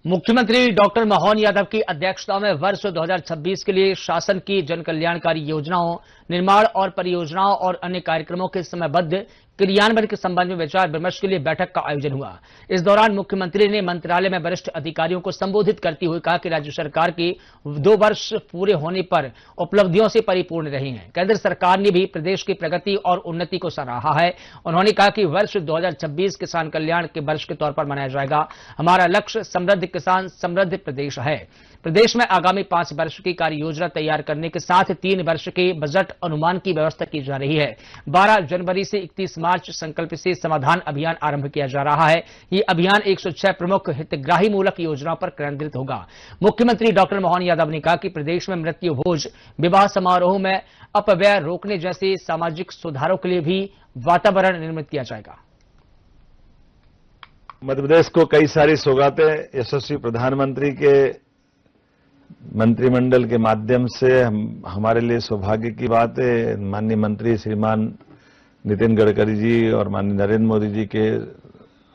मुख्यमंत्री डॉक्टर मोहन यादव की अध्यक्षता में वर्ष 2026 के लिए शासन की जन कल्याणकारी योजनाओं, निर्माण और परियोजनाओं और अन्य कार्यक्रमों के समयबद्ध क्रियान्वयन के संबंध में विचार विमर्श के लिए बैठक का आयोजन हुआ। इस दौरान मुख्यमंत्री ने मंत्रालय में वरिष्ठ अधिकारियों को संबोधित करते हुए कहा कि राज्य सरकार की 2 वर्ष पूरे होने पर उपलब्धियों से परिपूर्ण रही है। केंद्र सरकार ने भी प्रदेश की प्रगति और उन्नति को सराहा है। उन्होंने कहा कि वर्ष 2026 किसान कल्याण के वर्ष के तौर पर मनाया जाएगा। हमारा लक्ष्य समृद्ध किसान, समृद्ध प्रदेश है। प्रदेश में आगामी 5 वर्ष की कार्य योजना तैयार करने के साथ 3 वर्ष के बजट अनुमान की व्यवस्था की जा रही है। 12 जनवरी से 31 मार्च संकल्प से समाधान अभियान आरंभ किया जा रहा है। ये अभियान 106 प्रमुख हितग्राही मूलक योजनाओं पर केंद्रित होगा। मुख्यमंत्री डॉक्टर मोहन यादव ने कहा कि प्रदेश में मृत्यु भोज, विवाह समारोह में अपव्यय रोकने जैसे सामाजिक सुधारों के लिए भी वातावरण निर्मित किया जाएगा। मध्य प्रदेश को कई सारी सौगातें यशस्वी प्रधानमंत्री के मंत्रिमंडल के माध्यम से हमारे लिए सौभाग्य की बात है। माननीय मंत्री श्रीमान नितिन गडकरी जी और माननीय नरेंद्र मोदी जी के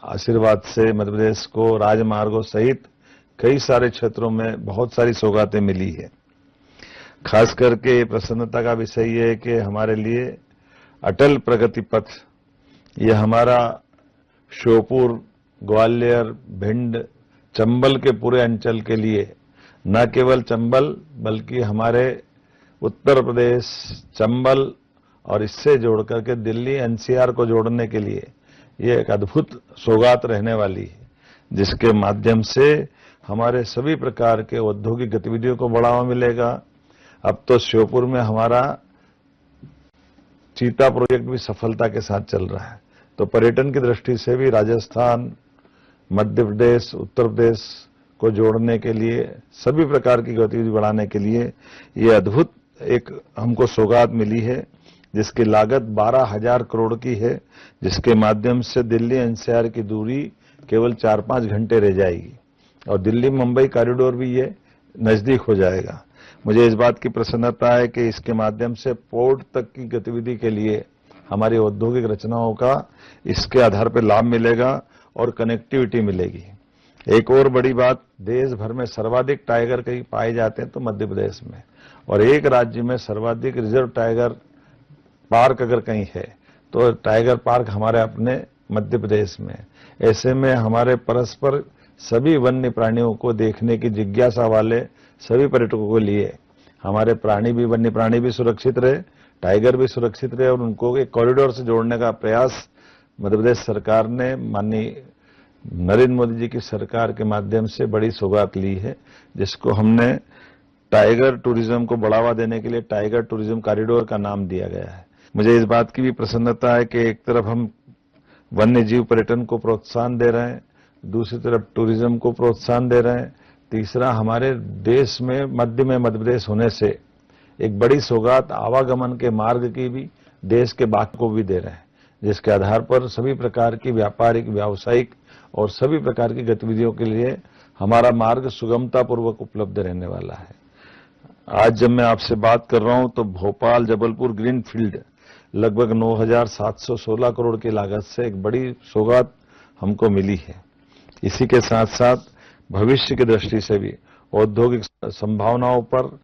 आशीर्वाद से मध्य प्रदेश को राजमार्गों सहित कई सारे क्षेत्रों में बहुत सारी सौगातें मिली है। खास करके प्रसन्नता का विषय ये है कि हमारे लिए अटल प्रगति पथ, ये हमारा श्योपुर, ग्वालियर, भिंड, चंबल के पूरे अंचल के लिए, न केवल चंबल बल्कि हमारे उत्तर प्रदेश, चंबल और इससे जोड़कर के दिल्ली एनसीआर को जोड़ने के लिए ये एक अद्भुत सौगात रहने वाली है, जिसके माध्यम से हमारे सभी प्रकार के औद्योगिक गतिविधियों को बढ़ावा मिलेगा। अब तो श्योपुर में हमारा चीता प्रोजेक्ट भी सफलता के साथ चल रहा है, तो पर्यटन की दृष्टि से भी राजस्थान, मध्य प्रदेश, उत्तर प्रदेश को जोड़ने के लिए, सभी प्रकार की गतिविधि बढ़ाने के लिए ये अद्भुत एक हमको सौगात मिली है, जिसकी लागत 12,000 करोड़ की है, जिसके माध्यम से दिल्ली एनसीआर की दूरी केवल 4-5 घंटे रह जाएगी और दिल्ली मुंबई कॉरिडोर भी ये नजदीक हो जाएगा। मुझे इस बात की प्रसन्नता है कि इसके माध्यम से पोर्ट तक की गतिविधि के लिए हमारी औद्योगिक रचनाओं का इसके आधार पर लाभ मिलेगा और कनेक्टिविटी मिलेगी। एक और बड़ी बात, देश भर में सर्वाधिक टाइगर कहीं पाए जाते हैं तो मध्य प्रदेश में, और एक राज्य में सर्वाधिक रिजर्व टाइगर पार्क अगर कहीं है तो टाइगर पार्क हमारे अपने मध्य प्रदेश में। ऐसे में हमारे परस्पर सभी वन्य प्राणियों को देखने की जिज्ञासा वाले सभी पर्यटकों के लिए हमारे वन्य प्राणी भी सुरक्षित रहे, टाइगर भी सुरक्षित रहे और उनको एक कॉरिडोर से जोड़ने का प्रयास मध्य प्रदेश सरकार ने माननीय नरेंद्र मोदी जी की सरकार के माध्यम से बड़ी सौगात ली है, जिसको हमने टाइगर टूरिज्म को बढ़ावा देने के लिए टाइगर टूरिज्म कॉरिडोर का नाम दिया गया है। मुझे इस बात की भी प्रसन्नता है कि एक तरफ हम वन्य जीव पर्यटन को प्रोत्साहन दे रहे हैं, दूसरी तरफ टूरिज्म को प्रोत्साहन दे रहे हैं, तीसरा हमारे देश में मध्य प्रदेश होने से एक बड़ी सौगात आवागमन के मार्ग की भी देश के बाकी को भी दे रहे हैं, जिसके आधार पर सभी प्रकार की व्यापारिक, व्यावसायिक और सभी प्रकार की गतिविधियों के लिए हमारा मार्ग सुगमता पूर्वक उपलब्ध रहने वाला है। आज जब मैं आपसे बात कर रहा हूं तो भोपाल जबलपुर ग्रीनफील्ड लगभग 9,716 करोड़ की लागत से एक बड़ी सौगात हमको मिली है। इसी के साथ साथ भविष्य की दृष्टि से भी औद्योगिक संभावनाओं पर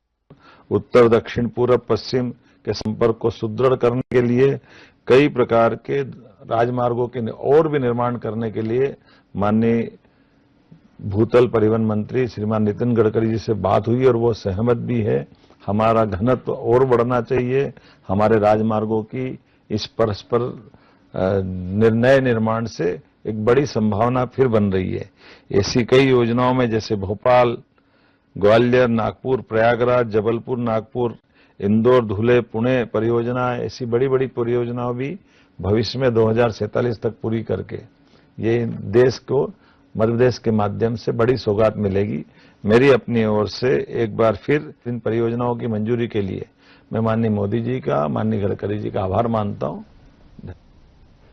उत्तर, दक्षिण, पूर्व, पश्चिम के संपर्क को सुदृढ़ करने के लिए कई प्रकार के राजमार्गों के और भी निर्माण करने के लिए माननीय भूतल परिवहन मंत्री श्रीमान नितिन गडकरी जी से बात हुई और वो सहमत भी है। हमारा घनत्व और बढ़ना चाहिए, हमारे राजमार्गों की इस परस्पर निर्णय निर्माण से एक बड़ी संभावना फिर बन रही है। ऐसी कई योजनाओं में जैसे भोपाल, ग्वालियर, नागपुर, प्रयागराज, जबलपुर, नागपुर, इंदौर, धुले, पुणे परियोजना, ऐसी बड़ी बड़ी परियोजनाओं भी भविष्य में 2047 तक पूरी करके ये देश को मध्य प्रदेश के माध्यम से बड़ी सौगात मिलेगी। मेरी अपनी ओर से एक बार फिर इन परियोजनाओं की मंजूरी के लिए मैं माननीय मोदी जी का, माननीय गडकरी जी का आभार मानता हूं।